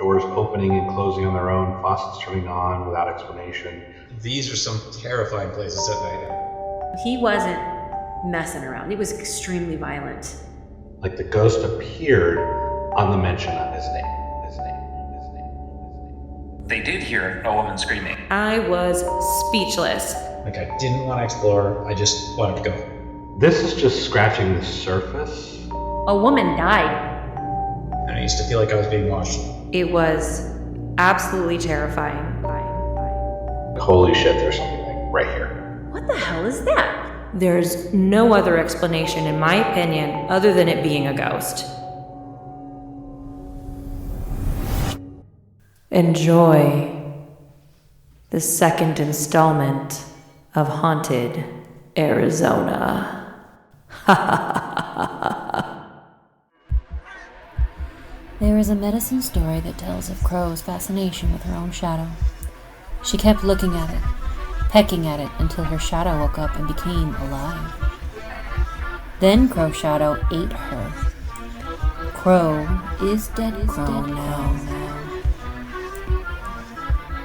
doors opening and closing on their own, faucets turning on without explanation. These are some terrifying places at night. He wasn't messing around. It was extremely violent. Like the ghost appeared on the mention of his name. They did hear a woman screaming. I was speechless. Like, I didn't want to explore, I just wanted to go. This is just scratching the surface. A woman died. And I used to feel like I was being watched. It was absolutely terrifying. Holy shit, there's something like right here. What the hell is that? There's no other explanation, in my opinion, other than it being a ghost. Enjoy the second installment of Haunted Arizona. There is a medicine story that tells of Crow's fascination with her own shadow. She kept looking at it, pecking at it until her shadow woke up and became alive. Then Crow's shadow ate her. Crow is dead Crow now.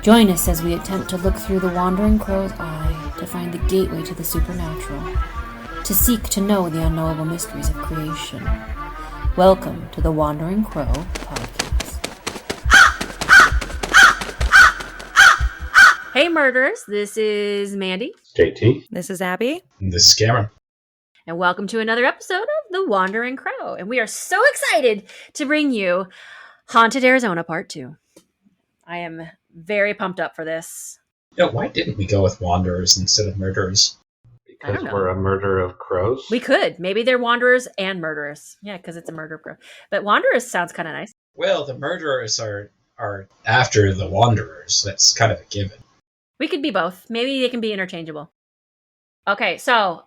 Join us as we attempt to look through the wandering crow's eye to find the gateway to the supernatural, to seek to know the unknowable mysteries of creation. Welcome to the Wandering Crow Podcast. Hey murderers, this is Mandy. JT. This is Abby. This is Cameron. And welcome to another episode of The Wandering Crow. And we are so excited to bring you Haunted Arizona Part 2. I am very pumped up for this. Yeah, why didn't we go with wanderers instead of murderers? Because we're a murder of crows? We could. Maybe they're wanderers and murderers. Yeah, because it's a murder of crow. But wanderers sounds kind of nice. Well, the murderers are after the wanderers. That's kind of a given. We could be both. Maybe they can be interchangeable. Okay, so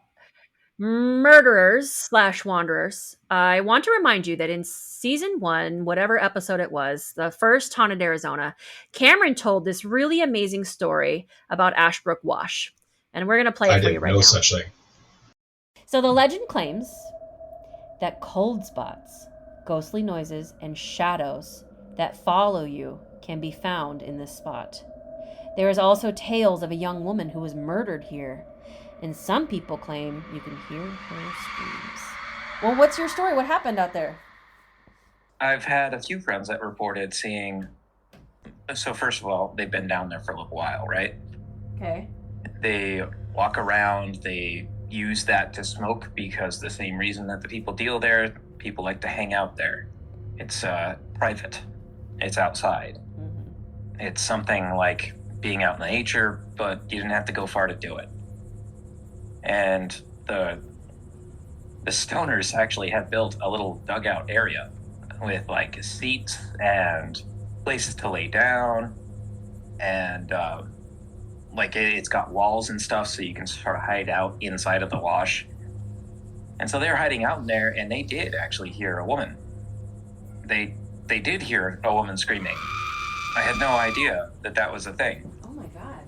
murderers / wanderers. I want to remind you that in season 1, whatever episode it was, the first Haunted Arizona, Cameron told this really amazing story about Ashbrook Wash. And we're going to play it for you right now. I didn't know such thing. So the legend claims that cold spots, ghostly noises, and shadows that follow you can be found in this spot. There is also tales of a young woman who was murdered here. And some people claim you can hear her screams. Well, what's your story? What happened out there? I've had a few friends that reported seeing... So first of all, they've been down there for a little while, right? Okay. They walk around, they use that to smoke because the same reason that the people deal there, people like to hang out there. It's private. It's outside. Mm-hmm. It's something like being out in nature, but you didn't have to go far to do it. And the stoners actually have built a little dugout area with like seats and places to lay down, and like it's got walls and stuff so you can sort of hide out inside of the wash. And so they were hiding out in there, and they did actually hear a woman. They did hear a woman screaming. I had no idea that was a thing. Oh my God.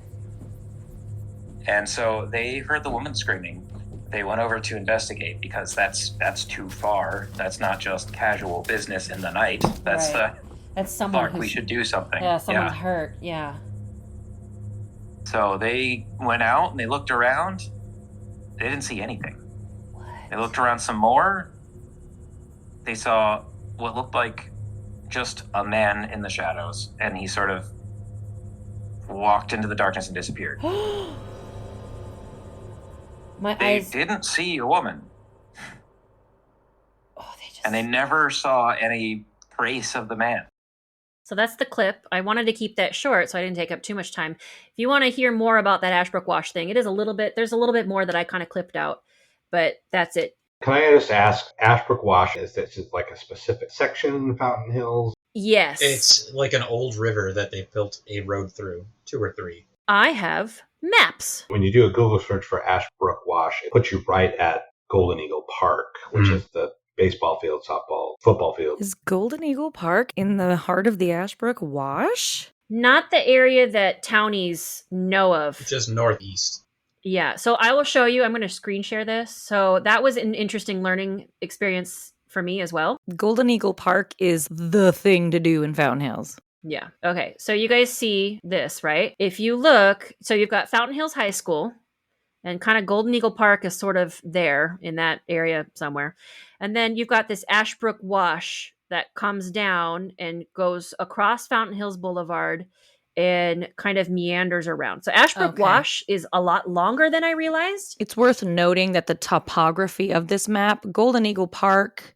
And so they heard the woman screaming. They went over to investigate because that's too far. That's not just casual business in the night. That's right. That's someone we should do something. Yeah, someone's hurt. Yeah. So they went out and they looked around. They didn't see anything. What? They looked around some more. They saw what looked like just a man in the shadows, and he sort of walked into the darkness and disappeared. They didn't see a woman. And they never saw any trace of the man. So that's the clip. I wanted to keep that short so I didn't take up too much time. If you want to hear more about that Ashbrook Wash thing, there's a little bit more that I kind of clipped out, but that's it. Can I just ask, Ashbrook Wash, is this just like a specific section in Fountain Hills? Yes. It's like an old river that they built a road through, 2 or 3. I have maps. When you do a Google search for Ashbrook Wash, it puts you right at Golden Eagle Park, which is the baseball field, softball, football field. Is Golden Eagle Park in the heart of the Ashbrook Wash? Not the area that townies know of. Just northeast. Yeah, so I will show you. I'm going to screen share this. So that was an interesting learning experience for me as well. Golden Eagle Park is the thing to do in Fountain Hills. Yeah. Okay. So you guys see this, right? If you look, so you've got Fountain Hills High School, and kind of Golden Eagle Park is sort of there in that area somewhere. And then you've got this Ashbrook Wash that comes down and goes across Fountain Hills Boulevard and kind of meanders around. So Ashbrook Okay. Wash is a lot longer than I realized. It's worth noting that the topography of this map, Golden Eagle Park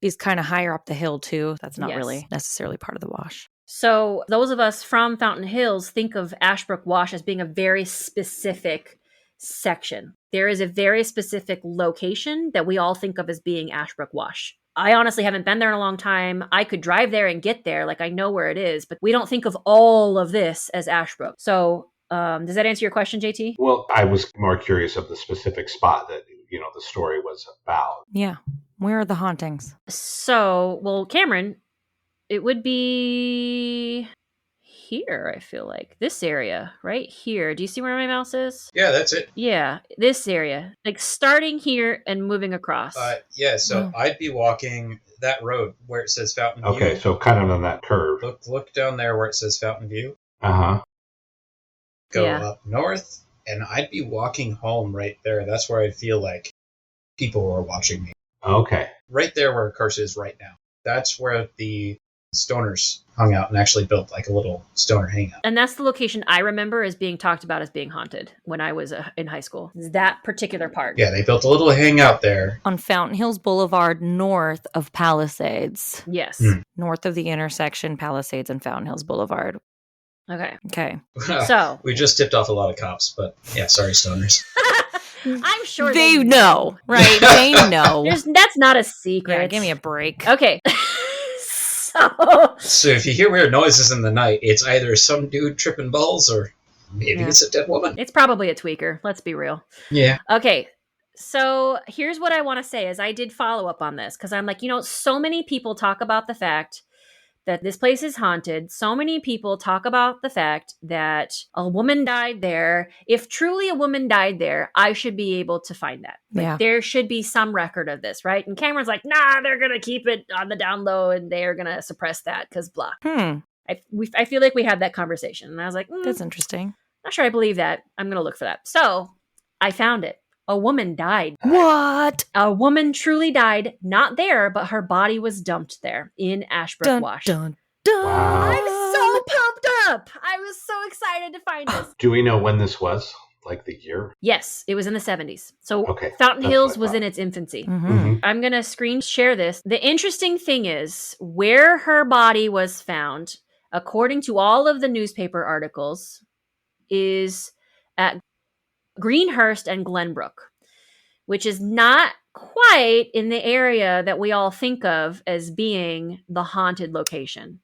is kind of higher up the hill too. That's not Yes. really necessarily part of the wash. So those of us from Fountain Hills think of Ashbrook Wash as being a very specific section. There is a very specific location that we all think of as being Ashbrook Wash. I honestly haven't been there in a long time. I could drive there and get there. Like, I know where it is, but we don't think of all of this as Ashbrook. So does that answer your question, JT? Well, I was more curious of the specific spot that, the story was about. Yeah. Where are the hauntings? So, well, Cameron, it would be here, I feel like. This area, right here. Do you see where my mouse is? Yeah, that's it. Yeah, this area. Like starting here and moving across. So I'd be walking that road where it says Fountain View. Okay, so kind of on that curve. Look down there where it says Fountain View. Uh-huh. Go Yeah. up north, and I'd be walking home right there. That's where I'd feel like people were watching me. Okay. Right there where Curse is right now. That's where the stoners hung out and actually built like a little stoner hangout. And that's the location I remember as being talked about as being haunted when I was in high school. Is that particular part. Yeah, they built a little hangout there. On Fountain Hills Boulevard, north of Palisades. Yes. North of the intersection, Palisades and Fountain Hills Boulevard. Okay. Okay. So We just tipped off a lot of cops, but yeah, sorry, stoners. I'm sure They know, right? They know. That's not a secret. Yeah, give me a break. Okay. So So if you hear weird noises in the night, it's either some dude tripping balls or maybe Yeah. it's a dead woman. it's probably a tweaker. Let's be real. Yeah. Okay. So here's what I want to say is I did follow up on this because I'm like, so many people talk about the fact that this place is haunted. So many people talk about the fact that a woman died there. If truly a woman died there, I should be able to find that. Like, Yeah. there should be some record of this, right? And Cameron's like, nah, they're going to keep it on the down low and they're going to suppress that because blah. I feel like we had that conversation. And I was like, That's interesting. not sure I believe that. I'm going to look for that. So I found it. A woman died. What? A woman truly died, not there, but her body was dumped there in Ashbrook Dun, Wash. dun, dun. Wow. I'm so pumped up. I was so excited to find this. Do we know when this was? Like the year? Yes, it was in the 70s. So Okay, Fountain that's Hills what I was thought. in its infancy. Mhm. Mhm. I'm going to screen share this. The interesting thing is where her body was found, according to all of the newspaper articles, is at Greenhurst and Glenbrook, which is not quite in the area that we all think of as being the haunted location.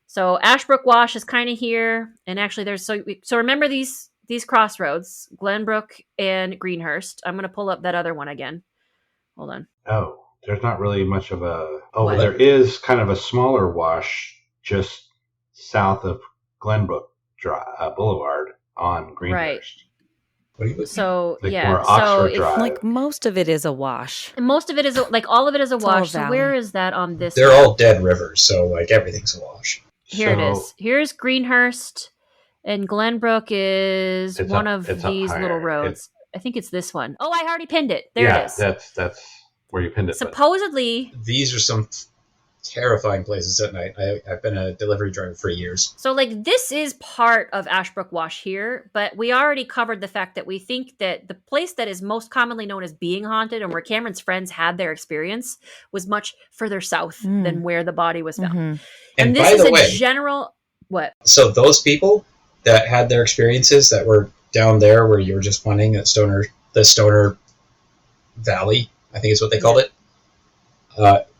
So Ashbrook Wash is kind of here, and actually there's so remember these crossroads, Glenbrook and Greenhurst. I'm going to pull up that other one again. Hold on. Oh, there's not really much of a... Oh, What? there is kind of a smaller wash just south of Glenbrook Boulevard on Greenhurst. Right. What are you looking So Like yeah, more so Oxford if, Drive. Like most of it is a wash. most of it is like all of it is a It's all a wash. So valley. where is that on this? They're all dead rivers, so like everything's a wash. Here it So- is. Here's Greenhurst, and Glenbrook is It's one up- of it's up these higher. I think it's this one. Oh, I already pinned it. There yeah, it is. that's where you pinned it. but- Supposedly, These are some terrifying places at night. I've been a delivery driver for years. so like this is part of Ashbrook Wash here, but we already covered the fact that we think that the place that is most commonly known as being haunted and where Cameron's friends had their experience was much further south than where the body was found. Mhm. And this by is the a way, general what? so those people that had their experiences that were down there where you were just pointing at the Stoner Valley, I think is what they called it.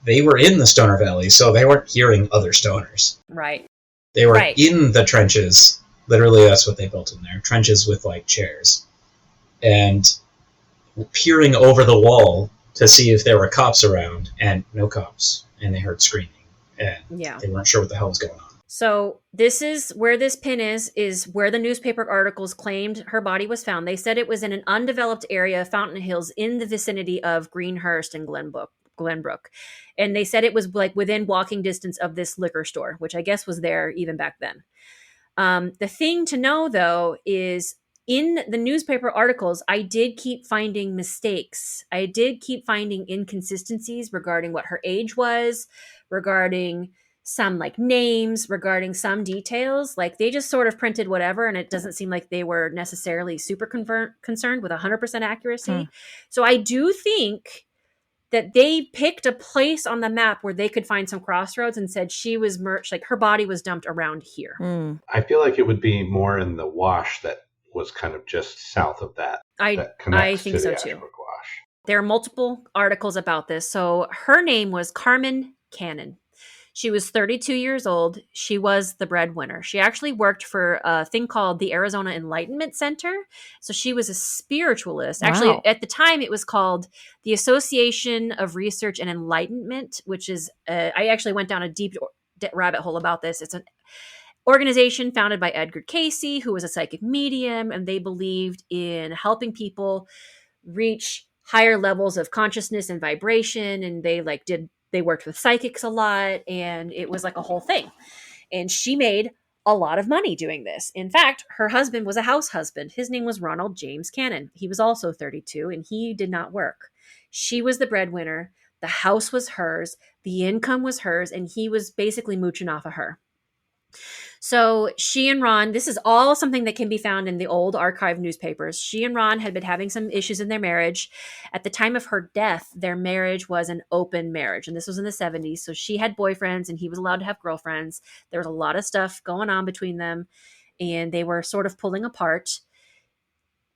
They were in the Stoner Valley, so they weren't hearing other stoners. Right. They were Right. in the trenches. Literally, that's what they built in there. Trenches with, like, chairs. And peering over the wall to see if there were cops around, and no cops. And they heard screaming. And Yeah. they weren't sure what the hell was going on. So this is where this pin is where the newspaper articles claimed her body was found. They said it was in an undeveloped area of Fountain Hills in the vicinity of Greenhurst and Glenbrook. And they said it was like within walking distance of this liquor store, which I guess was there even back then. The thing to know, though, is in the newspaper articles, I did keep finding mistakes. I did keep finding inconsistencies regarding what her age was, regarding some like names, regarding some details. Like they just sort of printed whatever, and it doesn't seem like they were necessarily super concerned with 100% accuracy. So I do think that they picked a place on the map where they could find some crossroads and said she was like her body was dumped around here. I feel like it would be more in the wash that was kind of just south of that. I connects think to so the too. Ashbrook Wash. There are multiple articles about this. So her name was Carmen Cannon. She was 32 years old. She was the breadwinner. She actually worked for a thing called the Arizona Enlightenment Center. So she was a spiritualist. Wow. Actually, at the time, it was called the Association of Research and Enlightenment, which is, I actually went down a deep rabbit hole about this. It's an organization founded by Edgar Cayce, who was a psychic medium, and they believed in helping people reach higher levels of consciousness and vibration. And they worked with psychics a lot, and it was like a whole thing. And she made a lot of money doing this. In fact, her husband was a house husband. His name was Ronald James Cannon. He was also 32, and he did not work. She was the breadwinner. The house was hers. The income was hers, and he was basically mooching off of her. So she and Ron, this is all something that can be found in the old archive newspapers. She and Ron had been having some issues in their marriage. At the time of her death, their marriage was an open marriage. And this was in the 70s. So she had boyfriends and he was allowed to have girlfriends. There was a lot of stuff going on between them. And they were sort of pulling apart.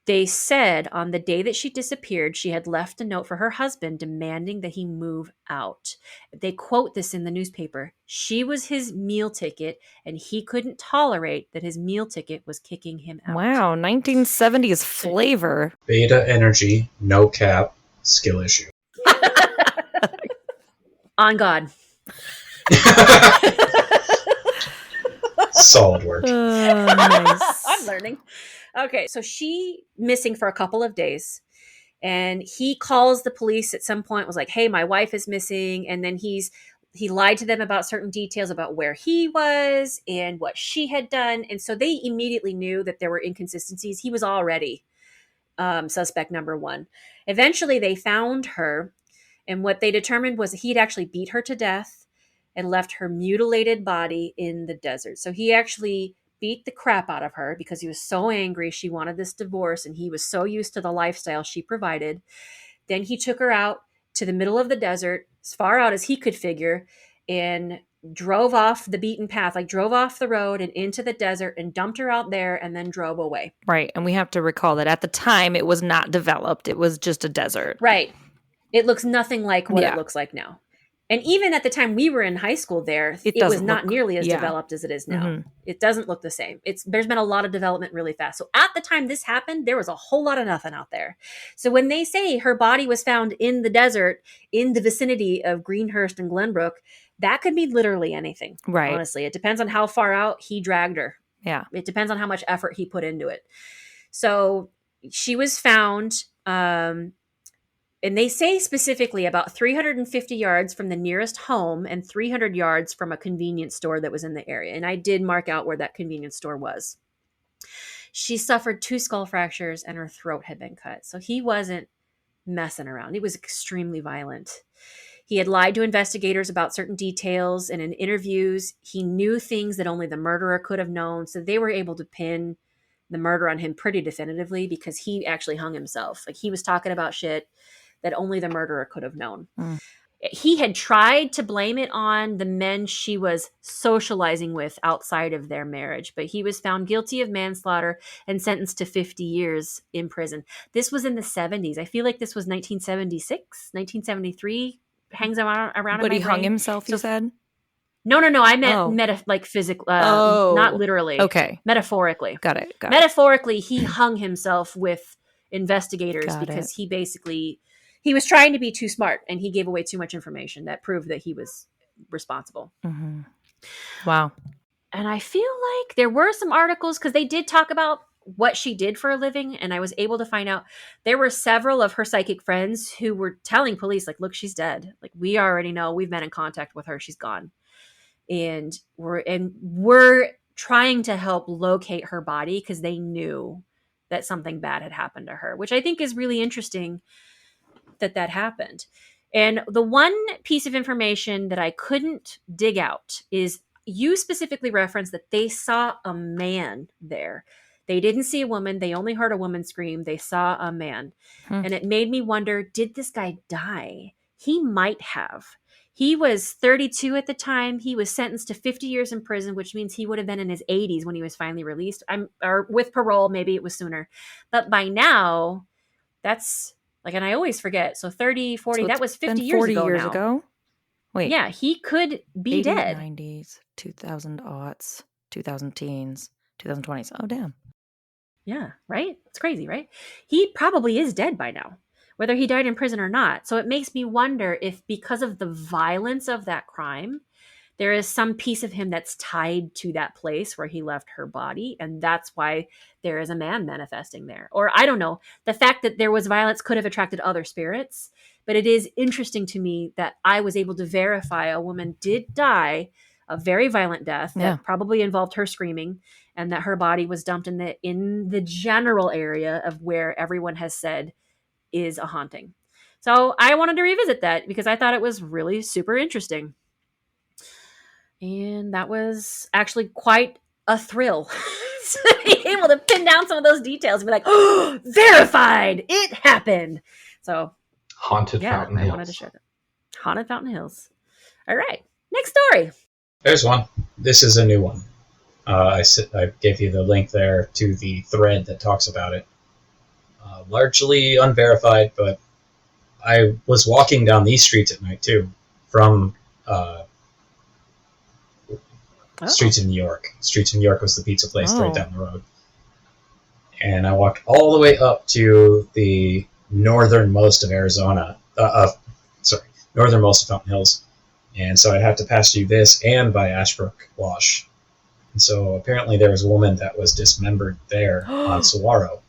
They said on the day that she disappeared, she had left a note for her husband demanding that he move out. They quote this in the newspaper. She was his meal ticket, and he couldn't tolerate that his meal ticket was kicking him out. Wow, 1970s flavor. Beta energy, no cap, skill issue. On God. Solid work. Nice. I'm learning. Okay, so she missing for a couple of days, and he calls the police at some point, was like, hey, my wife is missing. And then he lied to them about certain details about where he was and what she had done. And so they immediately knew that there were inconsistencies. He was already suspect number one. Eventually they found her, and what they determined was he'd actually beat her to death and left her mutilated body in the desert. So he actually beat the crap out of her because he was so angry. She wanted this divorce, and he was so used to the lifestyle she provided. Then he took her out to the middle of the desert, as far out as he could figure, and drove off the beaten path, like drove off the road and into the desert and dumped her out there and then drove away. Right. And we have to recall that at the time it was not developed. It was just a desert. Right. It looks nothing like what it looks like now. And even at the time we were in high school there, it was not nearly as developed as it is now. Mm-hmm. It doesn't look the same. There's been a lot of development really fast. So at the time this happened, there was a whole lot of nothing out there. So when they say her body was found in the desert, in the vicinity of Greenhurst and Glenbrook, that could be literally anything. Right. Honestly, it depends on how far out he dragged her. Yeah. It depends on how much effort he put into it. So she was found, and they say specifically about 350 yards from the nearest home and 300 yards from a convenience store that was in the area. And I did mark out where that convenience store was. She suffered 2 skull fractures and her throat had been cut. So he wasn't messing around. He was extremely violent. He had lied to investigators about certain details, and in interviews, he knew things that only the murderer could have known. So they were able to pin the murder on him pretty definitively because he actually hung himself. Like he was talking about shit that only the murderer could have known. Mm. He had tried to blame it on the men she was socializing with outside of their marriage, but he was found guilty of manslaughter and sentenced to 50 years in prison. This was in the 70s. I feel like this was 1976, 1973, hangs around but in my brain. But he hung himself, you said? No. I meant physically, not literally. Okay. Metaphorically. Got it. Metaphorically, he hung himself with investigators because he basically... He was trying to be too smart, and he gave away too much information that proved that he was responsible. Mm-hmm. Wow. And I feel like there were some articles, because they did talk about what she did for a living, and I was able to find out there were several of her psychic friends who were telling police, like, look, she's dead. Like, we already know, we've been in contact with her. She's gone. And we're trying to help locate her body because they knew that something bad had happened to her, which I think is really interesting that happened. And the one piece of information that I couldn't dig out is you specifically referenced that they saw a man there. They didn't see a woman. They only heard a woman scream. They saw a man. And it made me wonder, did this guy die? He might have. He was 32 at the time. He was sentenced to 50 years in prison, which means he would have been in his 80s when he was finally released. Or with parole, maybe it was sooner. But by now, that's like, and I always forget. So 30, 40, so that was 50 years 40 ago years now. ago? Wait. Yeah, he could be 80s, dead. 90s, 2000 aughts, 2000 teens, 2020s. Oh, damn. Yeah, right? It's crazy, right? He probably is dead by now, whether he died in prison or not. So it makes me wonder if, because of the violence of that crime, there is some piece of him that's tied to that place where he left her body. And that's why there is a man manifesting there. Or I don't know. The fact that there was violence could have attracted other spirits. But it is interesting to me that I was able to verify a woman did die a very violent death that probably involved her screaming, and that her body was dumped in the general area of where everyone has said is a haunting. So I wanted to revisit that because I thought it was really super interesting. And that was actually quite a thrill to be able to pin down some of those details and be like, oh, verified, it happened. So Haunted Fountain Hills. I wanted to share that. Haunted Fountain Hills. All right, next story. There's one. This is a new one. I gave you the link there to the thread that talks about it. Largely unverified, but I was walking down these streets at night too, from Streets in New York. Streets in New York was the pizza place right down the road. And I walked all the way up to the northernmost of Arizona. Northernmost of Fountain Hills. And so I'd have to pass through this and by Ashbrook Wash. And so apparently there was a woman that was dismembered there on Saguaro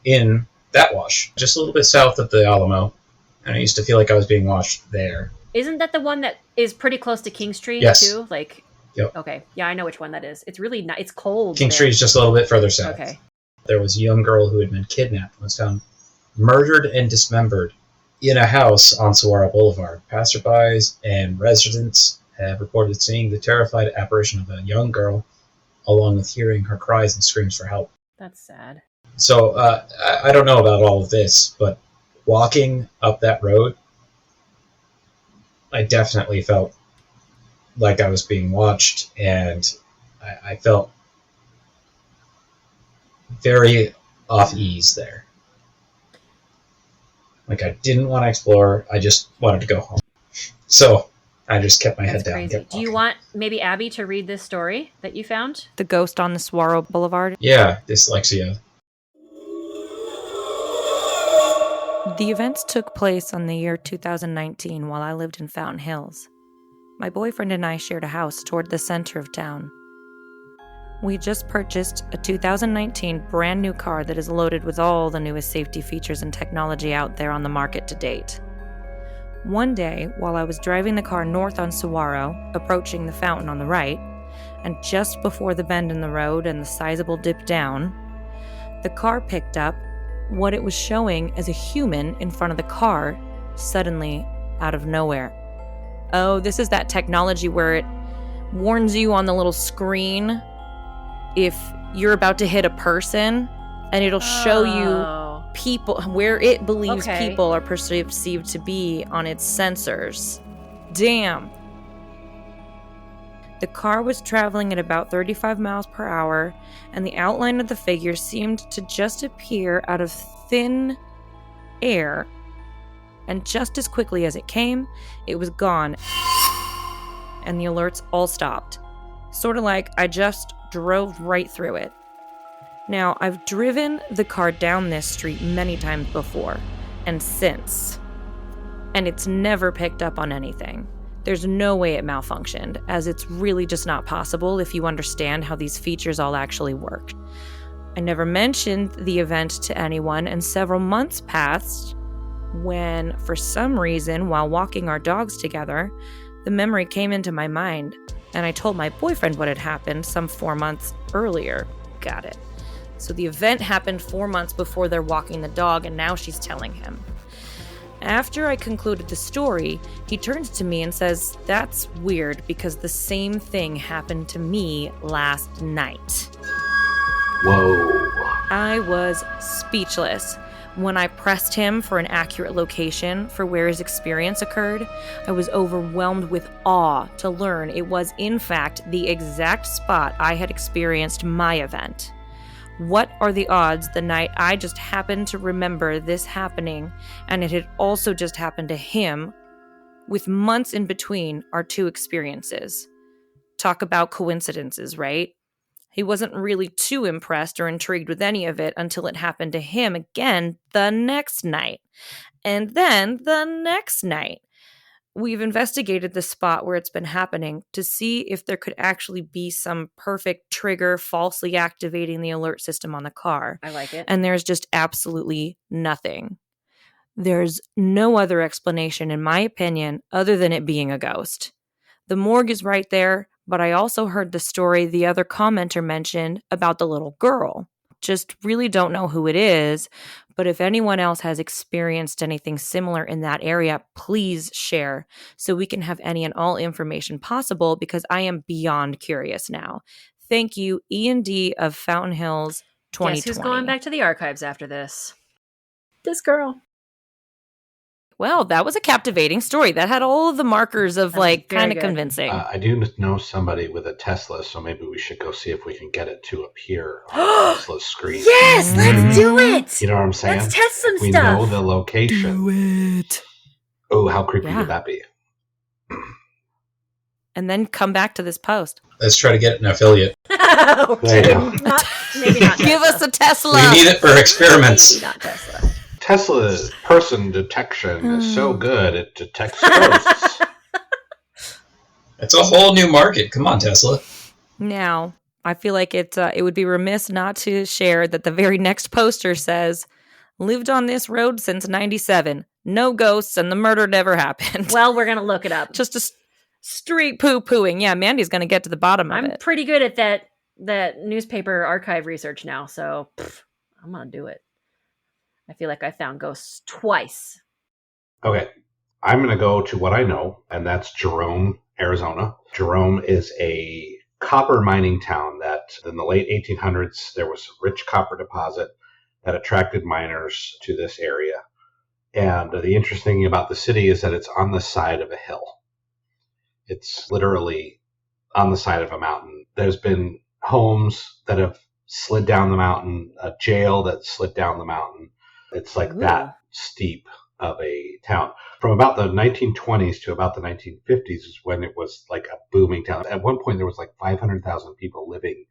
in that wash, just a little bit south of the Alamo. And I used to feel like I was being washed there. Isn't that the one that is pretty close to King Street too? Like, yep. Okay, yeah, I know which one that is. It's really it's cold. King Street is just a little bit further south. Okay. There was a young girl who had been kidnapped and was found murdered and dismembered in a house on Saguaro Boulevard. Passerbys and residents have reported seeing the terrified apparition of a young girl, along with hearing her cries and screams for help. That's sad. So I don't know about all of this, but walking up that road, I definitely felt like I was being watched, and I felt very off ease there. Like, I didn't want to explore, I just wanted to go home. So I just kept my head down. Crazy. Do you want maybe Abby to read this story that you found? The ghost on the Saguaro Boulevard? Yeah, dyslexia. The events took place on the year 2019 while I lived in Fountain Hills. My boyfriend and I shared a house toward the center of town. We just purchased a 2019 brand new car that is loaded with all the newest safety features and technology out there on the market to date. One day, while I was driving the car north on Saguaro, approaching the fountain on the right, and just before the bend in the road and the sizable dip down, the car picked up what it was showing as a human in front of the car, suddenly out of nowhere. Oh, this is that technology where it warns you on the little screen if you're about to hit a person, and it'll show you people where it believes people are perceived to be on its sensors. Damn. The car was traveling at about 35 miles per hour, and the outline of the figure seemed to just appear out of thin air. And just as quickly as it came, it was gone. And the alerts all stopped. Sort of like I just drove right through it. Now, I've driven the car down this street many times before, and since. And it's never picked up on anything. There's no way it malfunctioned, as it's really just not possible if you understand how these features all actually work. I never mentioned the event to anyone, and several months passed when, for some reason, while walking our dogs together, the memory came into my mind, and I told my boyfriend what had happened some 4 months earlier. Got it. So the event happened 4 months before they're walking the dog, and now she's telling him. After I concluded the story, he turns to me and says, "That's weird because the same thing happened to me last night." Whoa. I was speechless. When I pressed him for an accurate location for where his experience occurred, I was overwhelmed with awe to learn it was, in fact, the exact spot I had experienced my event. What are the odds the night I just happened to remember this happening, and it had also just happened to him, with months in between our two experiences? Talk about coincidences, right? He wasn't really too impressed or intrigued with any of it until it happened to him again the next night. And then the next night. We've investigated the spot where it's been happening to see if there could actually be some perfect trigger falsely activating the alert system on the car. I like it. And there's just absolutely nothing. There's no other explanation, in my opinion, other than it being a ghost. The morgue is right there, but I also heard the story the other commenter mentioned about the little girl. Just really don't know who it is, but if anyone else has experienced anything similar in that area, please share so we can have any and all information possible, because I am beyond curious now. Thank you, Ian D. of Fountain Hills 2020. Guess who's going back to the archives after this? This girl. Well, that was a captivating story. That had all of the markers of, like, kind of good. convincing. I do know somebody with a Tesla, so maybe we should go see if we can get it to appear on Tesla's screen. Yes, let's do it. You know what I'm saying? Let's test some We stuff. know the location. Do it. Oh, how creepy Yeah. would that be? And then come back to this post. Let's try to get an affiliate. There you go. Maybe not. Give us a Tesla. We need it for experiments. Maybe not Tesla. Tesla's person detection is so good, it detects ghosts. It's a whole new market. Come on, Tesla. Now, I feel like it would be remiss not to share that the very next poster says, "Lived on this road since 97. No ghosts, and the murder never happened." Well, we're going to look it up. Just a straight poo-pooing. Yeah, Mandy's going to get to the bottom of I'm it. pretty good at that newspaper archive research now, so I'm going to do it. I feel like I found ghosts twice. Okay, I'm going to go to what I know, and that's Jerome, Arizona. Jerome is a copper mining town that in the late 1800s, there was a rich copper deposit that attracted miners to this area. And the interesting thing about the city is that it's on the side of a hill. It's literally on the side of a mountain. There's been homes that have slid down the mountain, a jail that slid down the mountain. It's like that steep of a town. From about the 1920s to about the 1950s is when it was like a booming town. At one point, there was like 500,000 people living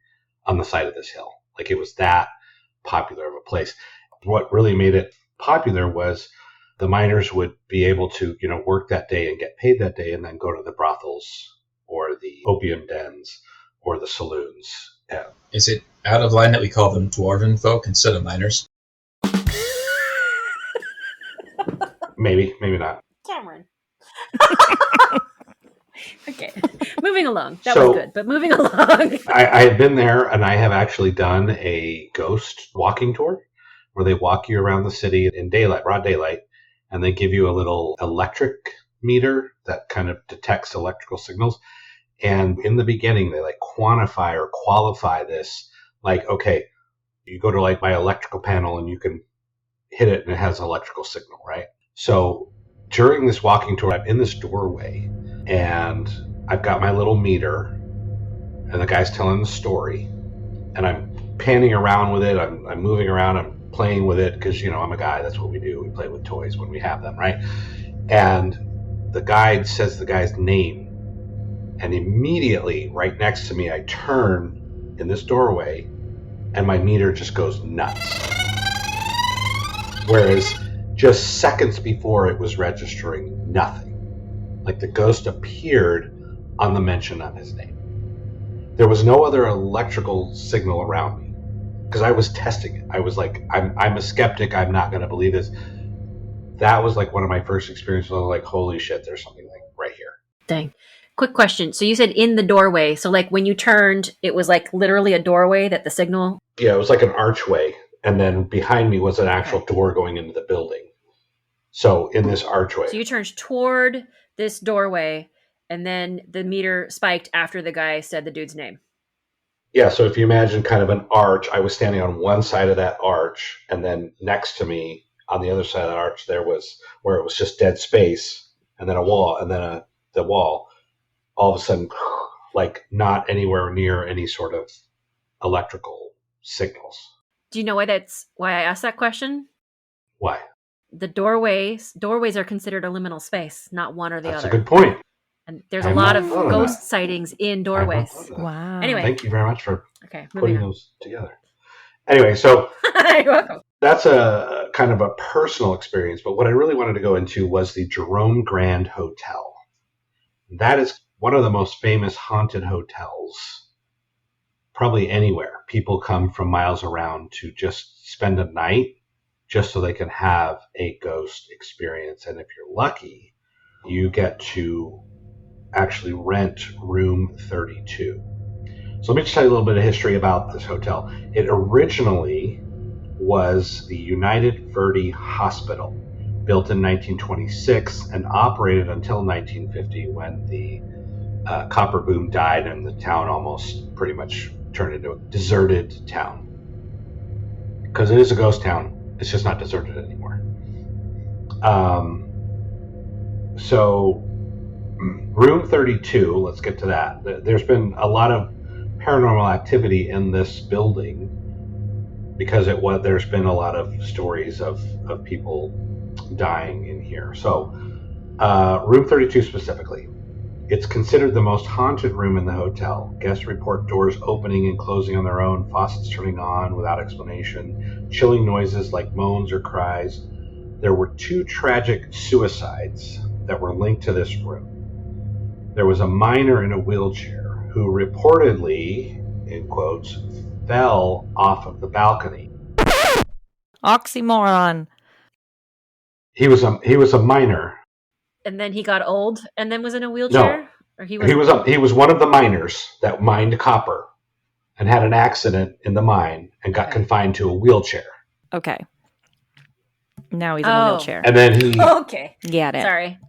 on the side of this hill. Like it was that popular of a place. What really made it popular was the miners would be able to, work that day and get paid that day and then go to the brothels or the opium dens or the saloons. Yeah. Is it out of line that we call them dwarven folk instead of miners? Maybe not. Cameron. Okay, moving along. That So- was good, but moving along. I have been there, and I have actually done a ghost walking tour where they walk you around the city in daylight, broad daylight, and they give you a little electric meter that kind of detects electrical signals. And in the beginning, they like quantify or qualify this. Like, okay, you go to like my electrical panel and you can hit it and it has an electrical signal, right? So during this walking tour, I'm in this doorway and I've got my little meter and the guy's telling the story and I'm panning around with it. I'm moving around. I'm playing with it because, I'm a guy. That's what we do. We play with toys when we have them, right? And the guide says the guy's name. And immediately right next to me, I turn in this doorway and my meter just goes nuts. Whereas just seconds before it was registering nothing. Like the ghost appeared on the mention of his name. There was no other electrical signal around me. because I was testing it. I was like, I'm a skeptic. I'm not going to believe this. That was like one of my first experiences. I was like, holy shit, there's something like right here. Dang. Quick question. So you said in the doorway. So like when you turned, it was like literally a doorway that the signal. Yeah, it was like an archway. And then behind me was an actual Okay. door going into the building. So in this archway. So you turned toward this doorway, and then the meter spiked after the guy said the dude's name. Yeah, so if you imagine kind of an arch, I was standing on one side of that arch, and then next to me on the other side of the arch, there was where it was just dead space, and then a wall, and then the wall. All of a sudden, like not anywhere near any sort of electrical signals. Do you know why I asked that question? Why? The doorways are considered a liminal space, not one or the That's other. a good point. And there's I a lot have of not thought of ghost that. sightings in I have doorways. not thought of that. Wow. Anyway. Thank you very much for Okay, putting moving on. those together. Anyway, so You're welcome. that's a kind of a personal experience, but what I really wanted to go into was the Jerome Grand Hotel. That is one of the most famous haunted hotels probably anywhere. People come from miles around to just spend a night just so they can have a ghost experience. And if you're lucky, you get to actually rent room 32. So let me just tell you a little bit of history about this hotel. It originally was the United Verdi Hospital, built in 1926 and operated until 1950 when the copper boom died and the town almost pretty much turned into a deserted town. Because it is a ghost town, it's just not deserted anymore. So room 32, let's get to that. There's been a lot of paranormal activity in this building because there's been a lot of stories of people dying in here. So room 32 specifically, it's considered the most haunted room in the hotel. Guests report doors opening and closing on their own, faucets turning on without explanation, chilling noises like moans or cries. There were 2 tragic suicides that were linked to this room. There was a miner in a wheelchair who reportedly, in quotes, fell off of the balcony. Oxymoron. He was a miner. And then he got old and then was in a wheelchair? No. Or he was one of the miners that mined copper and had an accident in the mine and got confined to a wheelchair. Okay. Now he's in a wheelchair. And then he... Okay. Get it. Sorry.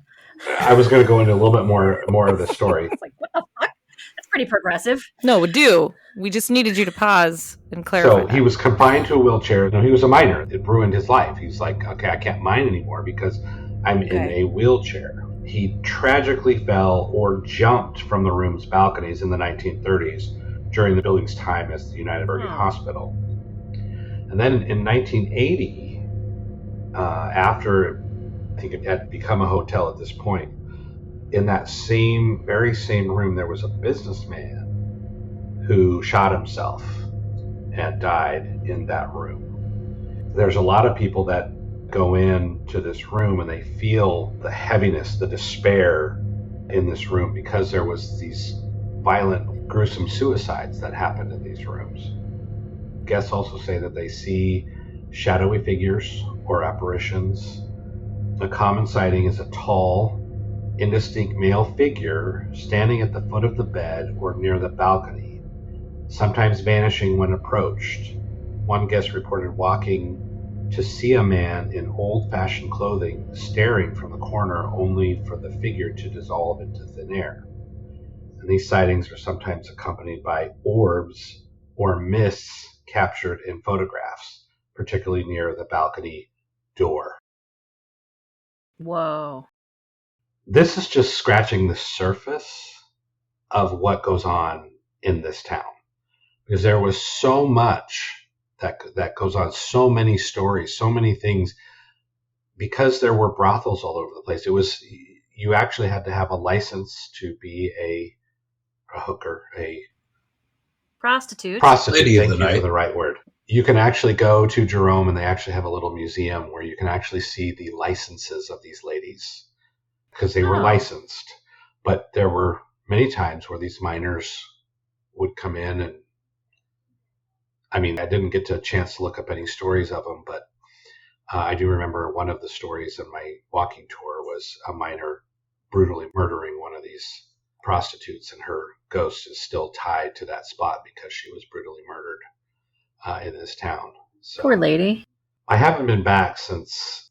I was going to go into a little bit more of the story. It's like, what the fuck? That's pretty progressive. No, we just needed you to pause and clarify. So he was confined to a wheelchair. No, he was a miner. It ruined his life. He's like, okay, I can't mine anymore because I'm in a wheelchair. He tragically fell or jumped from the room's balconies in the 1930s during the building's time as the United Verdi Hospital. And then in 1980, after I think it had become a hotel at this point, in that very same room, there was a businessman who shot himself and died in that room. There's a lot of people that go into this room and they feel the heaviness, the despair in this room because there was these violent, gruesome suicides that happened in these rooms. Guests also say that they see shadowy figures or apparitions. A common sighting is a tall, indistinct male figure standing at the foot of the bed or near the balcony, sometimes vanishing when approached. One guest reported walking to see a man in old-fashioned clothing staring from the corner only for the figure to dissolve into thin air. And these sightings are sometimes accompanied by orbs or mists captured in photographs, particularly near the balcony door. Whoa. This is just scratching the surface of what goes on in this town, because there was so much that goes on, so many stories, so many things, because there were brothels all over the place. You actually had to have a license to be a hooker, a prostitute. Lady of thank the you night. for the right word. You can actually go to Jerome and they actually have a little museum where you can actually see the licenses of these ladies because they were licensed. But there were many times where these miners would come in and I mean, I didn't get a chance to look up any stories of them, but I do remember one of the stories in my walking tour was a miner brutally murdering one of these prostitutes, and her ghost is still tied to that spot because she was brutally murdered in this town. So, Poor lady. I haven't been back since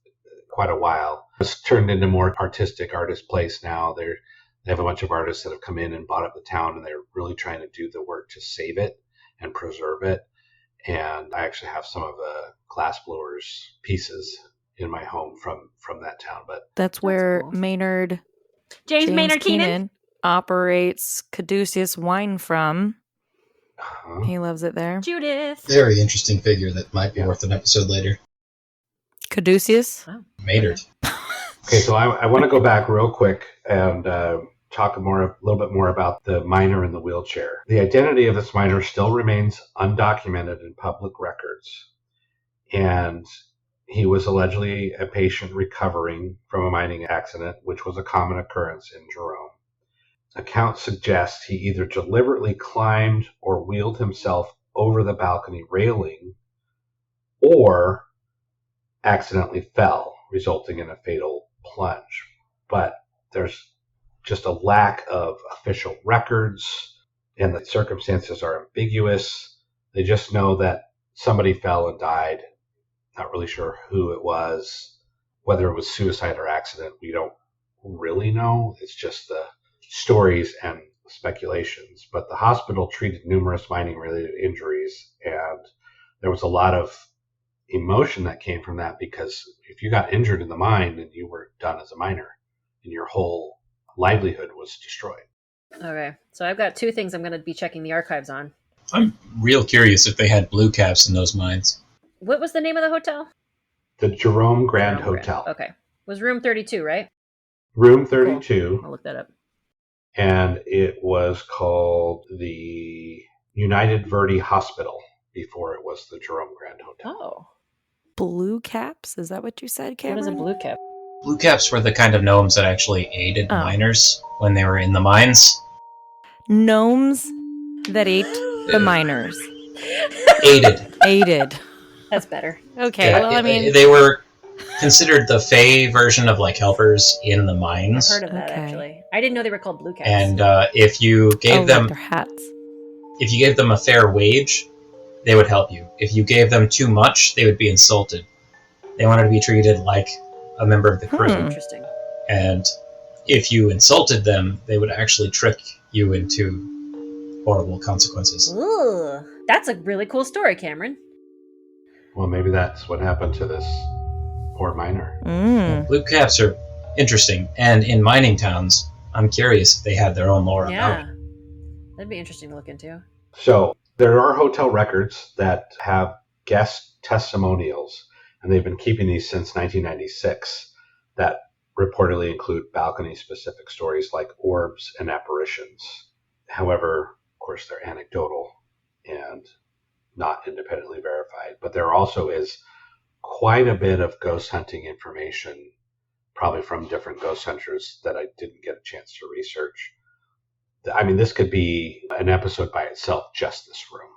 quite a while. It's turned into more artistic artist place now. They have a bunch of artists that have come in and bought up the town, and they're really trying to do the work to save it and preserve it. And I actually have some of the glassblowers pieces in my home from that town. But that's where cool. James Maynard Keenan operates Caduceus wine from. He loves it there. Judith. Very interesting figure that might be worth an episode later. Caduceus? Oh. Maynard. Okay, so I want to go back real quick and talk a little bit more about the miner in the wheelchair. The identity of this miner still remains undocumented in public records, and he was allegedly a patient recovering from a mining accident, which was a common occurrence in Jerome. Accounts suggest he either deliberately climbed or wheeled himself over the balcony railing or accidentally fell, resulting in a fatal plunge. But there's just a lack of official records, and the circumstances are ambiguous. They just know that somebody fell and died. Not really sure who it was, whether it was suicide or accident. We don't really know. It's just the stories and speculations. But the hospital treated numerous mining-related injuries, and there was a lot of emotion that came from that, because if you got injured in the mine, then you were done as a miner, and your whole livelihood was destroyed. Okay, so I've got two things I'm going to be checking the archives on. I'm real curious if they had blue caps in those mines. What was the name of the hotel? The Jerome Grand Hotel. Okay. It was room 32, right? Room 32. Cool. I'll look that up. And it was called the United Verde Hospital before it was the Jerome Grand Hotel. Oh. Blue caps? Is that what you said, Cameron? What is a blue cap? Blue caps were the kind of gnomes that actually aided miners when they were in the mines. Gnomes that ate the miners. Aided. That's better. Okay, Yeah, well, I mean... They were considered the Fey version of, like, helpers in the mines. I've heard of that, actually. I didn't know they were called blue caps. And if you gave them... their hats. If you gave them a fair wage, they would help you. If you gave them too much, they would be insulted. They wanted to be treated like a member of the crew. Interesting. And if you insulted them, they would actually trick you into horrible consequences. Ooh, that's a really cool story, Cameron. Well, maybe that's what happened to this poor miner. Blue caps are interesting, and in mining towns, I'm curious if they had their own lore about it. That'd be interesting to look into. So there are hotel records that have guest testimonials, and they've been keeping these since 1996, that reportedly include balcony-specific stories like orbs and apparitions. However, of course, they're anecdotal and not independently verified. But there also is quite a bit of ghost hunting information, probably from different ghost hunters, that I didn't get a chance to research. I mean, this could be an episode by itself, just this room.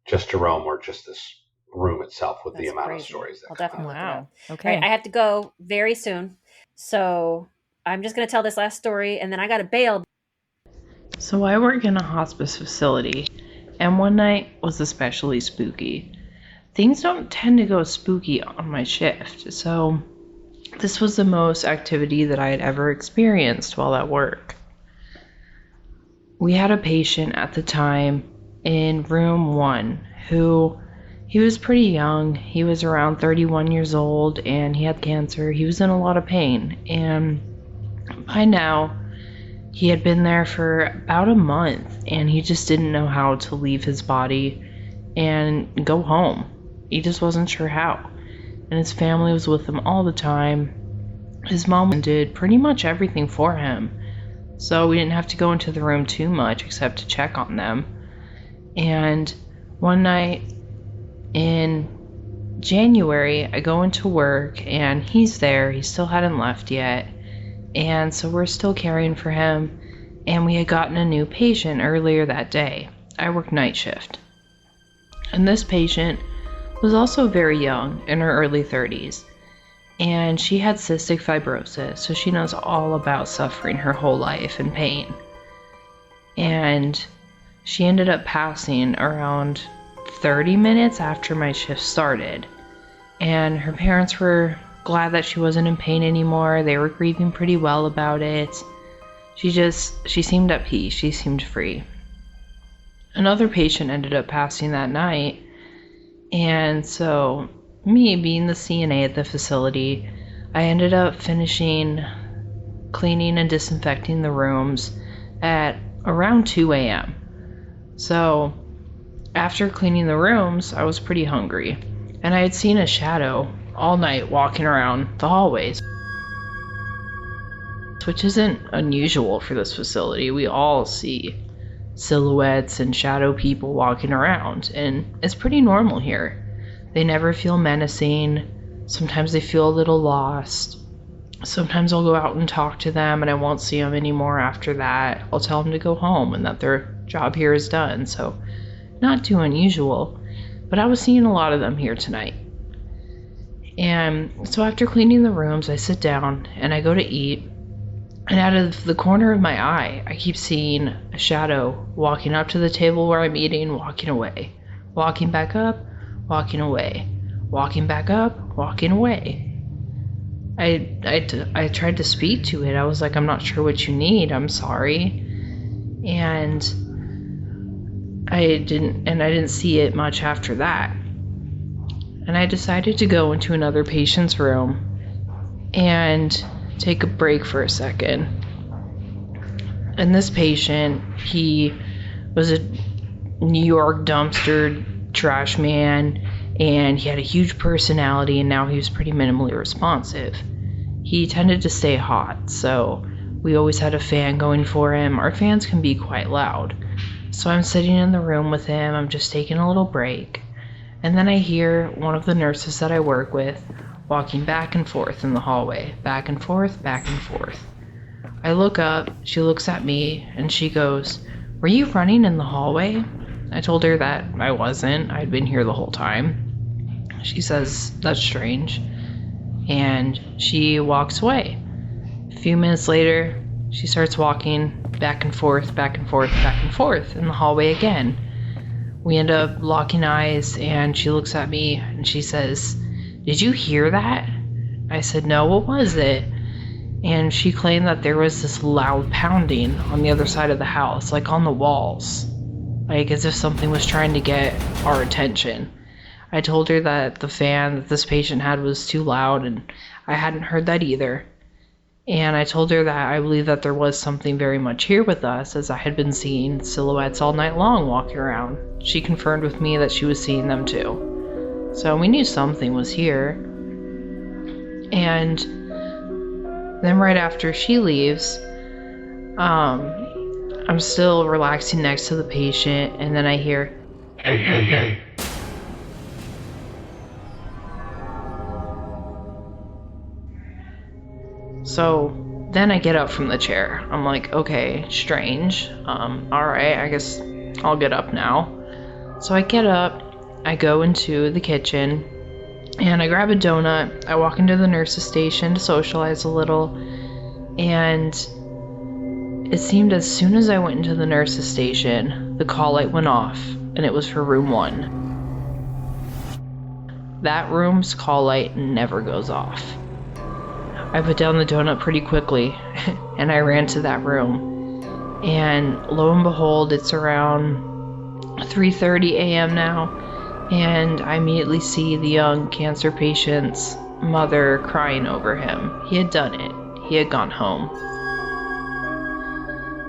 Just Jerome, or just this room itself, with the amount of stories that I'll definitely look it up. Okay. All right, I have to go very soon. So I'm just going to tell this last story, and then I got to bail. So I work in a hospice facility, and one night was especially spooky. Things don't tend to go spooky on my shift, so this was the most activity that I had ever experienced while at work. We had a patient at the time in room 1 who, he was pretty young. He was around 31 years old, and he had cancer. He was in a lot of pain, and by now he had been there for about a month, and he just didn't know how to leave his body and go home. He just wasn't sure how. And his family was with him all the time. His mom did pretty much everything for him, so we didn't have to go into the room too much except to check on them. And one night in January, I go into work, and he's there. He still hadn't left yet. And so we're still caring for him, and we had gotten a new patient earlier that day. I work night shift. And this patient was also very young, in her early 30s. And she had cystic fibrosis, so she knows all about suffering her whole life and pain. And she ended up passing around 30 minutes after my shift started. And her parents were glad that she wasn't in pain anymore. They were grieving pretty well about it. She seemed at peace. She seemed free. Another patient ended up passing that night. And so, me being the CNA at the facility, I ended up finishing cleaning and disinfecting the rooms at around 2 a.m. So, after cleaning the rooms, I was pretty hungry. And I had seen a shadow all night walking around the hallways, which isn't unusual for this facility. We all see silhouettes and shadow people walking around, and it's pretty normal here. They never feel menacing. Sometimes they feel a little lost. Sometimes I'll go out and talk to them and I won't see them anymore after that. I'll tell them to go home and that their job here is done. So not too unusual, but I was seeing a lot of them here tonight. And so after cleaning the rooms, I sit down and I go to eat. And out of the corner of my eye, I keep seeing a shadow walking up to the table where I'm eating, walking away. Walking back up, walking away. Walking back up, walking away. I tried to speak to it. I was like, I'm not sure what you need. I'm sorry. And I didn't see it much after that. And I decided to go into another patient's room and take a break for a second. And this patient, he was a New York dumpster trash man, and he had a huge personality, and now he was pretty minimally responsive. He tended to stay hot, so we always had a fan going for him. Our fans can be quite loud. So I'm sitting in the room with him, I'm just taking a little break, and then I hear one of the nurses that I work with walking back and forth in the hallway, back and forth, back and forth. I look up, she looks at me, and she goes, "Were you running in the hallway?" I told her that I wasn't. I'd been here the whole time. She says, "That's strange." And she walks away. A few minutes later, she starts walking back and forth, back and forth, back and forth in the hallway again. We end up locking eyes, and she looks at me, and she says, "Did you hear that?" I said, "No, what was it?" And she claimed that there was this loud pounding on the other side of the house, like on the walls, like as if something was trying to get our attention. I told her that the fan that this patient had was too loud, and I hadn't heard that either. And I told her that I believe that there was something very much here with us, as I had been seeing silhouettes all night long walking around. She confirmed with me that she was seeing them too. So we knew something was here. And then right after she leaves, I'm still relaxing next to the patient, and then I hear, "Hey, hey, hey." So then I get up from the chair. I'm like, okay, strange. Alright, I guess I'll get up now. So I get up, I go into the kitchen, and I grab a donut. I walk into the nurse's station to socialize a little, and it seemed as soon as I went into the nurse's station, the call light went off, and it was for room 1. That room's call light never goes off. I put down the donut pretty quickly, and I ran to that room. And lo and behold, it's around 3:30 a.m. now, and I immediately see the young cancer patient's mother crying over him. He had done it. He had gone home.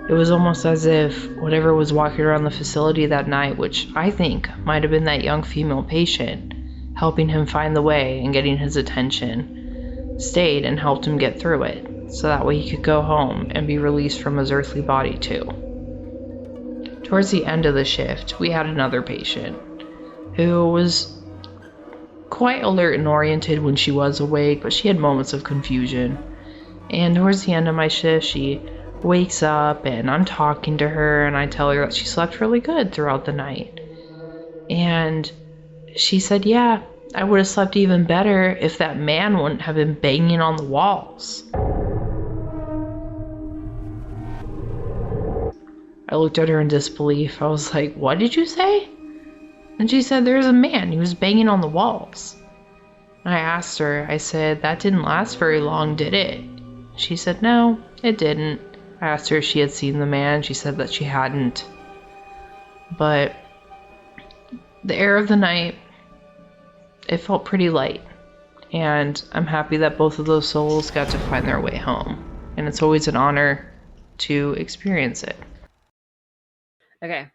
It was almost as if whatever was walking around the facility that night, which I think might have been that young female patient, helping him find the way and getting his attention, stayed and helped him get through it, so that way he could go home and be released from his earthly body too. Towards the end of the shift, we had another patient who was quite alert and oriented when she was awake, but she had moments of confusion. And towards the end of my shift, she wakes up and I'm talking to her, and I tell her that she slept really good throughout the night. And she said, yeah, I would have slept even better if that man wouldn't have been banging on the walls. I looked at her in disbelief. I was like, what did you say? And she said, there's a man. He was banging on the walls. And I asked her, I said, that didn't last very long, did it? She said, no, it didn't. I asked her if she had seen the man. She said that she hadn't. But the air of the night, it felt pretty light. And I'm happy that both of those souls got to find their way home. And it's always an honor to experience it. Okay.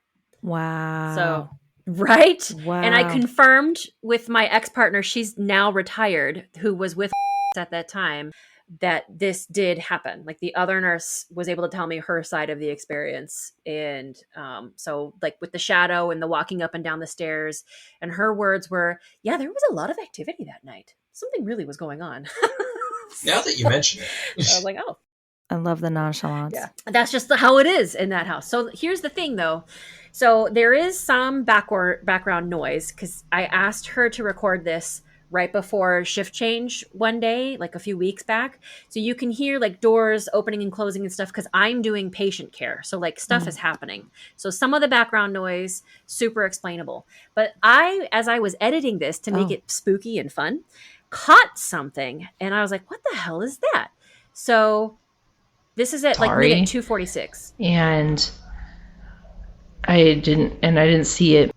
Wow. So, right? Wow. And I confirmed with my ex-partner, she's now retired, who was with at that time, that this did happen. Like the other nurse was able to tell me her side of the experience. And so like with the shadow and the walking up and down the stairs, and her words were, yeah, there was a lot of activity that night. Something really was going on. Now that you mention it. I was like, oh. I love the nonchalance. Yeah, that's just how it is in that house. So here's the thing, though. So there is some background noise because I asked her to record this right before shift change one day, like a few weeks back. So you can hear like doors opening and closing and stuff because I'm doing patient care. So like stuff is happening. So some of the background noise, super explainable. But as I was editing this to make it spooky and fun, caught something. And I was like, what the hell is that? So this is at like minute 246. And I didn't see it.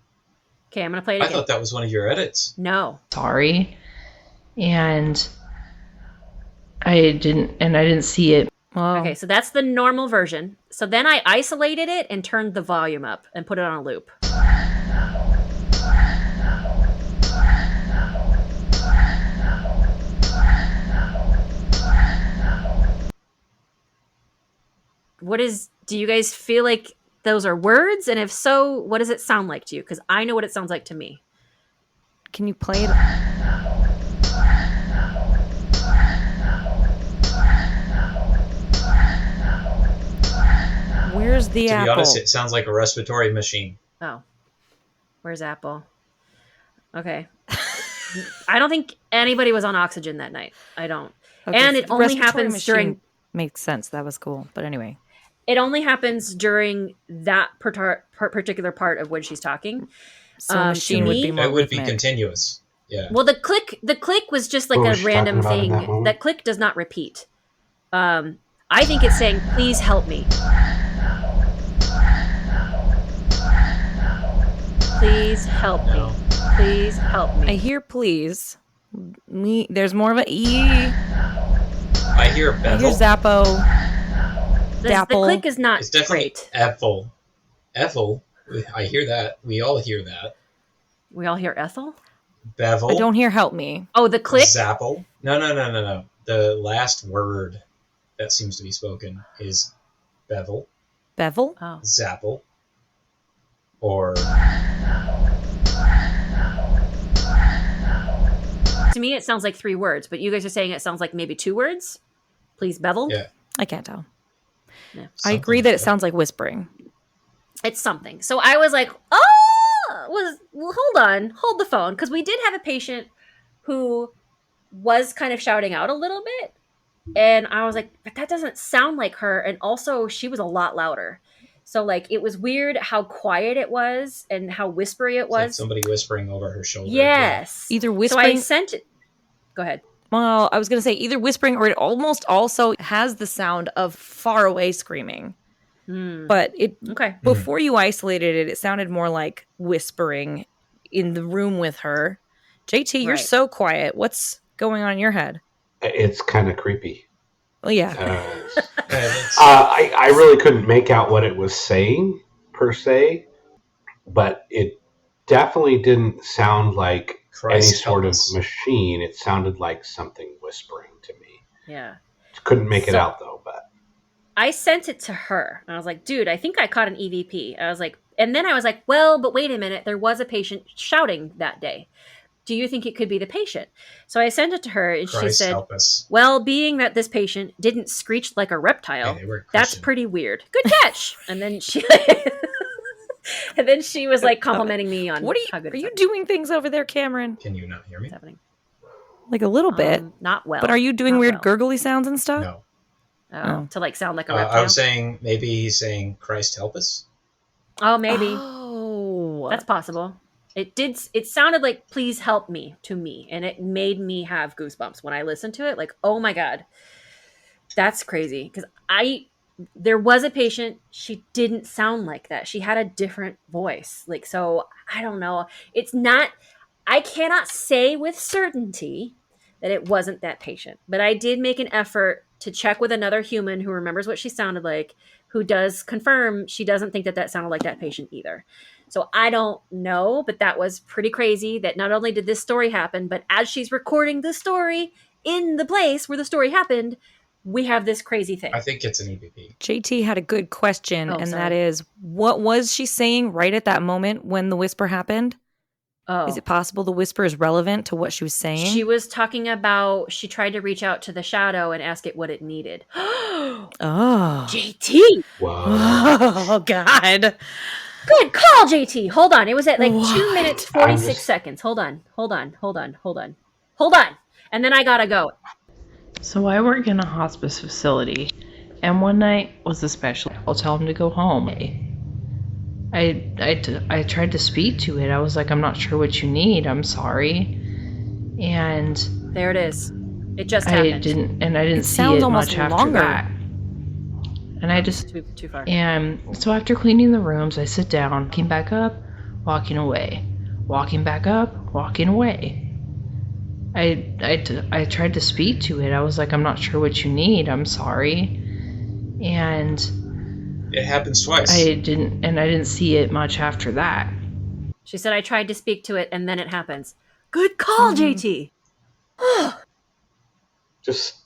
Okay, I'm going to play it again. I thought that was one of your edits. No. Sorry. And I didn't see it. Whoa. Okay, so that's the normal version. So then I isolated it and turned the volume up and put it on a loop. Do you guys feel like those are words? And if so, what does it sound like to you? Because I know what it sounds like to me. Can you play it? Where's the apple? To be honest, it sounds like a respiratory machine. Oh, where's Apple? Okay. I don't think anybody was on oxygen that night. I don't. Okay, and so it the only respiratory happens machine during... Makes sense. That was cool. But anyway. It only happens during that particular part of when she's talking. So machine would be more It would be rhythmic. continuous. Yeah. Well, the click was just like a random thing. That click does not repeat. I think it's saying, please help me. Please help me. Please help me. I hear please. There's more of an E. I hear bevel. I hear Zappo. The click is not It's definitely great. Ethel. Ethel. I hear that. We all hear that. We all hear Ethel? Bevel. I don't hear help me. Oh, the click? Zapple. No. The last word that seems to be spoken is bevel, Bevel? Oh. zapple, or... To me, it sounds like 3 words, but you guys are saying it sounds like maybe 2 words? Please bevel? Yeah. I can't tell. Yeah. I agree that it sounds like whispering. It's something. So I was like, hold the phone. Because we did have a patient who was kind of shouting out a little bit. And I was like, but that doesn't sound like her. And also, she was a lot louder. So, like, it was weird how quiet it was and how whispery it was. Like somebody whispering over her shoulder. Yes. Either whispering. So I sent it. Go ahead. Well, I was going to say either whispering or it almost also has the sound of far away screaming. But before you isolated it, it sounded more like whispering in the room with her. JT, you're so quiet. What's going on in your head? It's kind of creepy. Well, yeah. I really couldn't make out what it was saying, per se, but it definitely didn't sound like any sort of machine. It sounded like something whispering to me. Yeah. Couldn't make it out, though, but... I sent it to her. And I was like, dude, I think I caught an EVP. I was like, and then I was like, well, but wait a minute. There was a patient shouting that day. Do you think it could be the patient? So I sent it to her and she said, well, being that this patient didn't screech like a reptile, that's pretty weird. Good catch. And then she, And then she was like complimenting me on What how good are it you sounded. doing things over there, Cameron? Can you not hear me? What's happening? Like a little bit. Not well. But are you doing Not weird well. gurgly sounds and stuff? No. Oh, to like sound like a reptile? I was saying maybe he's saying Christ help us. Oh, maybe. Oh. That's possible. It sounded like please help me to me, and it made me have goosebumps when I listened to it. Like, oh my God. That's crazy. Because there was a patient, she didn't sound like that. She had a different voice. Like, so I don't know. I cannot say with certainty that it wasn't that patient, but I did make an effort to check with another human who remembers what she sounded like, who does confirm she doesn't think that sounded like that patient either. So I don't know, but that was pretty crazy that not only did this story happen, but as she's recording the story in the place where the story happened, we have this crazy thing. I think it's an EVP. JT had a good question, and sorry. that is, what was she saying right at that moment when the whisper happened? Oh. Is it possible the whisper is relevant to what she was saying? She was talking about she tried to reach out to the shadow and ask it what it needed. Oh. JT! Wow. Oh, God. Good call, JT. Hold on. It was at like What? 2 minutes, 46 seconds. Hold on. And then I gotta go. So I work in a hospice facility, and one night was especially. I'll tell him to go home. I tried to speak to it. I was like, I'm not sure what you need. I'm sorry. And there it is. It just I happened. didn't see sounds it almost much after longer. that. And I just too far. And so after cleaning the rooms, I sit down, walking back up, walking away, walking back up, walking away. I tried to speak to it. I was like, I'm not sure what you need. I'm sorry. And it happens twice. I didn't see it much after that. She said I tried to speak to it and then it happens. Good call, JT. Just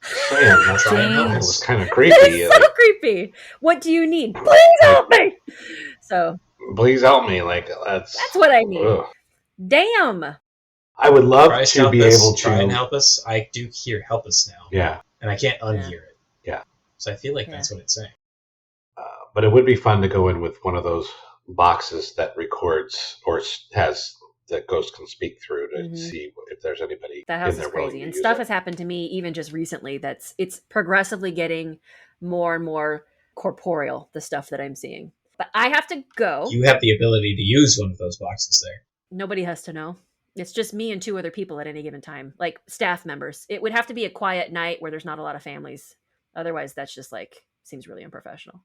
saying, that was kind of creepy. That is so creepy. What do you need? Please help me. So please help me. Like that's what I need. Ugh. Damn. I would love Christ to be able to try and help us. I do hear help us now. Yeah. And I can't unhear it. Yeah. So I feel like that's what it's saying. But it would be fun to go in with one of those boxes that records or has that ghosts can speak through to see if there's anybody. That house in there is crazy, and use stuff it. has happened to me even just recently. It's progressively getting more and more corporeal. The stuff that I'm seeing, but I have to go. You have the ability to use one of those boxes there. Nobody has to know. It's just me and 2 other people at any given time, like staff members. It would have to be a quiet night where there's not a lot of families. Otherwise, that's just like seems really unprofessional.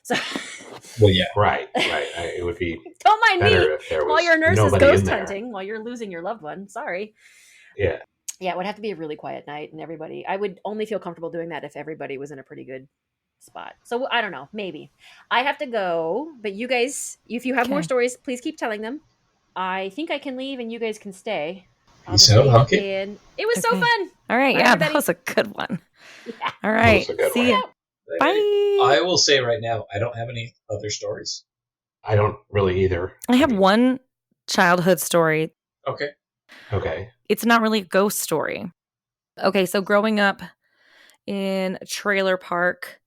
So, well, yeah, right. It would be don't mind me if there was while your nurse is nobody ghost in there. hunting while you're losing your loved one. Sorry. Yeah. Yeah, it would have to be a really quiet night, and everybody. I would only feel comfortable doing that if everybody was in a pretty good spot. So I don't know, maybe. I have to go, but you guys, if you have more stories, please keep telling them. I think I can leave and you guys can stay. It was so fun. All right, Bye, yeah, everybody. that was a good one. Yeah. All right, see ya. Bye. I will say right now, I don't have any other stories. I don't really either. I have one childhood story. Okay. It's not really a ghost story. Okay, so growing up in a trailer park,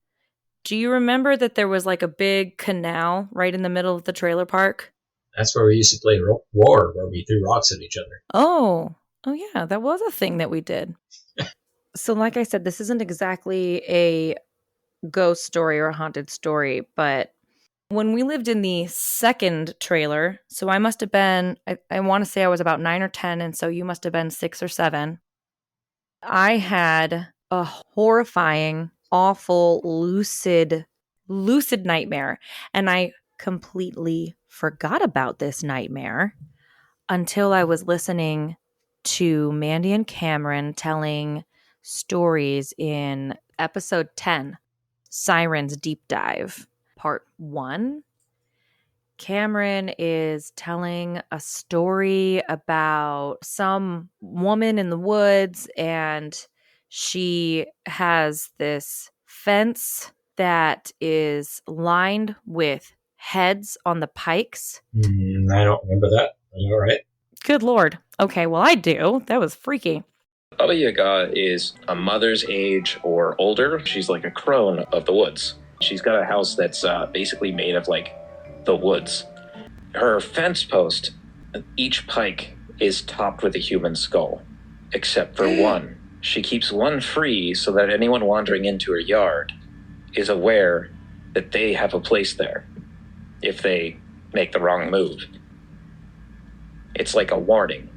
do you remember that there was like a big canal right in the middle of the trailer park? That's where we used to play war, where we threw rocks at each other. Oh yeah, that was a thing that we did. So like I said, this isn't exactly a ghost story or a haunted story, but when we lived in the second trailer, so I must have been, I want to say I was about 9 or 10, and so you must have been 6 or 7. I had a horrifying, awful, lucid nightmare, and I completely forgot about this nightmare until I was listening to Mandy and Cameron telling stories in episode 10, Sirens Deep Dive, part 1. Cameron is telling a story about some woman in the woods, and she has this fence that is lined with heads on the pikes. I don't remember that. All right. Good Lord. Okay, well, I do. That was freaky. Baba Yaga is a mother's age or older. She's like a crone of the woods. She's got a house that's basically made of like the woods. Her fence post, each pike is topped with a human skull, except for one. She keeps one free so that anyone wandering into her yard is aware that they have a place there if they make the wrong move. It's like a warning.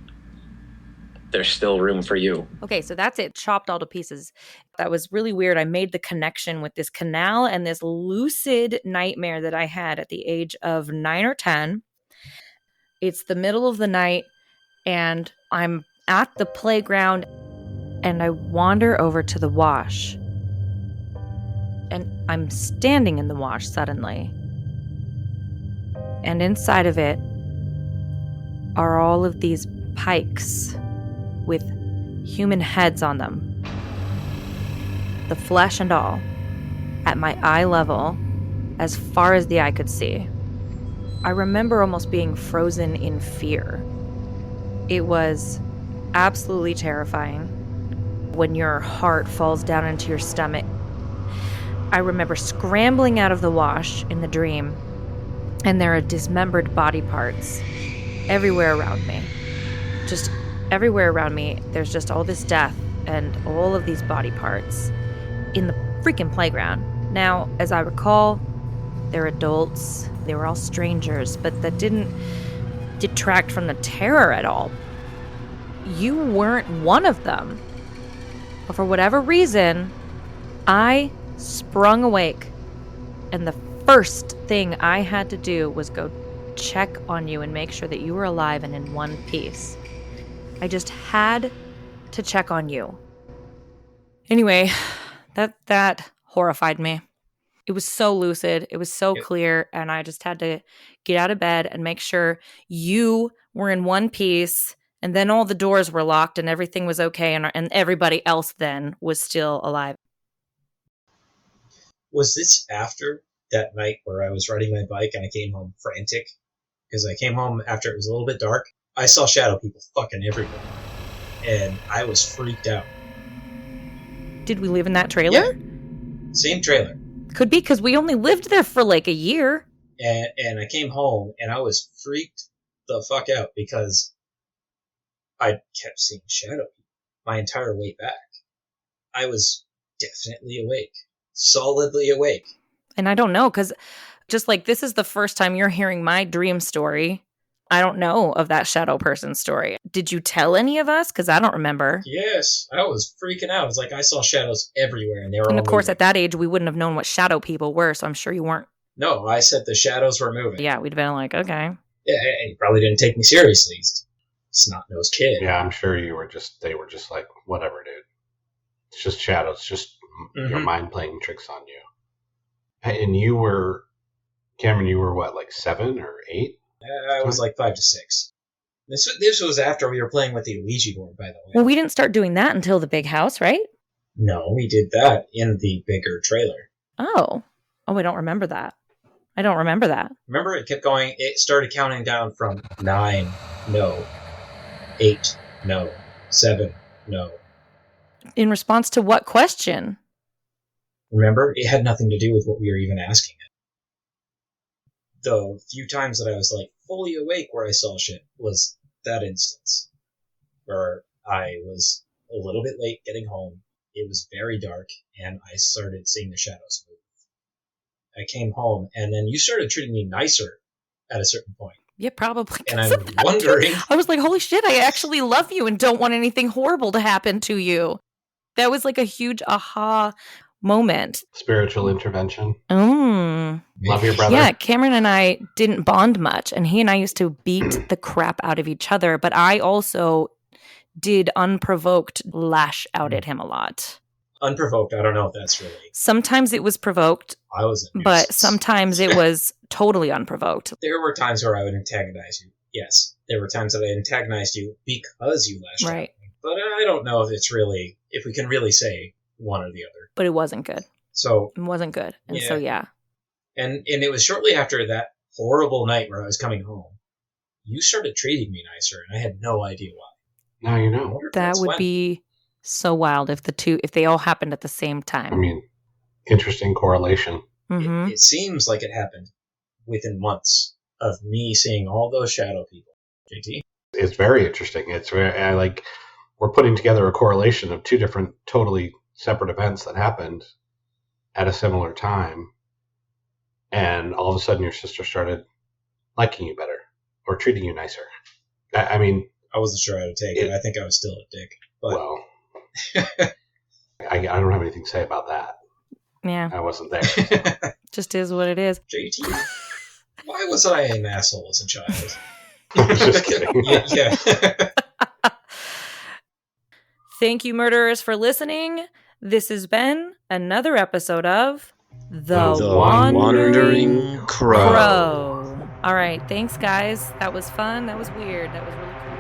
There's still room for you. Okay, so that's it. Chopped all to pieces. That was really weird. I made the connection with this canal and this lucid nightmare that I had at the age of 9 or 10. It's the middle of the night, and I'm at the playground, and I wander over to the wash. And I'm standing in the wash suddenly. And inside of it are all of these pikes with human heads on them. The flesh and all, at my eye level, as far as the eye could see. I remember almost being frozen in fear. It was absolutely terrifying when your heart falls down into your stomach. I remember scrambling out of the wash in the dream, and there are dismembered body parts everywhere around me. Just everywhere around me, there's just all this death and all of these body parts in the freaking playground. Now, as I recall, they're adults. They were all strangers, but that didn't detract from the terror at all. You weren't one of them. But for whatever reason, I sprung awake, and the first thing I had to do was go check on you and make sure that you were alive and in one piece. I just had to check on you. Anyway, that horrified me. It was so lucid. It was so clear. And I just had to get out of bed and make sure you were in one piece. And then all the doors were locked and everything was okay. And everybody else then was still alive. Was this after that night where I was riding my bike and I came home frantic? Because I came home after it was a little bit dark. I saw shadow people fucking everywhere. And I was freaked out. Did we live in that trailer? Yeah. Same trailer. Could be, because we only lived there for like a year. And I came home and I was freaked the fuck out because I kept seeing shadow people my entire way back. I was definitely awake. Solidly awake. And I don't know, because just like this is the first time you're hearing my dream story. I don't know of that shadow person story. Did you tell any of us? Because I don't remember. Yes, I was freaking out. It was like I saw shadows everywhere, and they were. And all of course, moving. at that age, we wouldn't have known what shadow people were, so I'm sure you weren't. No, I said the shadows were moving. Yeah, we'd been like, okay. Yeah, and you probably didn't take me seriously. Snot-nosed kid. Yeah, I'm sure they were just like, whatever, dude. It's just shadows, just your mind playing tricks on you. And you were, Cameron, you were what, like 7 or 8? I was like 5 to 6. This was after we were playing with the Ouija board, by the way. Well, we didn't start doing that until the big house, right? No, we did that in the bigger trailer. Oh, I don't remember that. I don't remember that. Remember, it kept going. It started counting down from 9, no. 8, no. 7, no. In response to what question? Remember, it had nothing to do with what we were even asking it. The few times that I was like fully awake where I saw shit was that instance where I was a little bit late getting home. It was very dark and I started seeing the shadows move. I came home and then you started treating me nicer at a certain point. Yeah, probably. And I'm wondering. I was like, holy shit, I actually love you and don't want anything horrible to happen to you. That was like a huge aha moment. Spiritual intervention. Love your brother. Yeah, Cameron and I didn't bond much, and he and I used to beat the crap out of each other, but I also did unprovoked lash out at him a lot. Unprovoked, I don't know if that's really. Sometimes it was provoked, I was but sometimes it was totally unprovoked. There were times where I would antagonize you. Yes, there were times that I antagonized you because you lashed out at me. But I don't know if we can really say one or the other. But it wasn't good. So it wasn't good. And so, yeah. And it was shortly after that horrible night where I was coming home, you started treating me nicer, and I had no idea why. Now you know. That would be so wild if they all happened at the same time. I mean, interesting correlation. It seems like it happened within months of me seeing all those shadow people. JT? It's very interesting. It's very, we're putting together a correlation of two different totally separate events that happened at a similar time, and all of a sudden your sister started liking you better or treating you nicer. I mean, I wasn't sure how to take it. I think I was still a dick. But... Well, I don't have anything to say about that. Yeah. I wasn't there. Just is what it is. JT, why was I an asshole as a child? I'm just kidding. Yeah. Thank you, murderers, for listening. This has been another episode of The Wandering Crow. All right. Thanks, guys. That was fun. That was weird. That was really cool.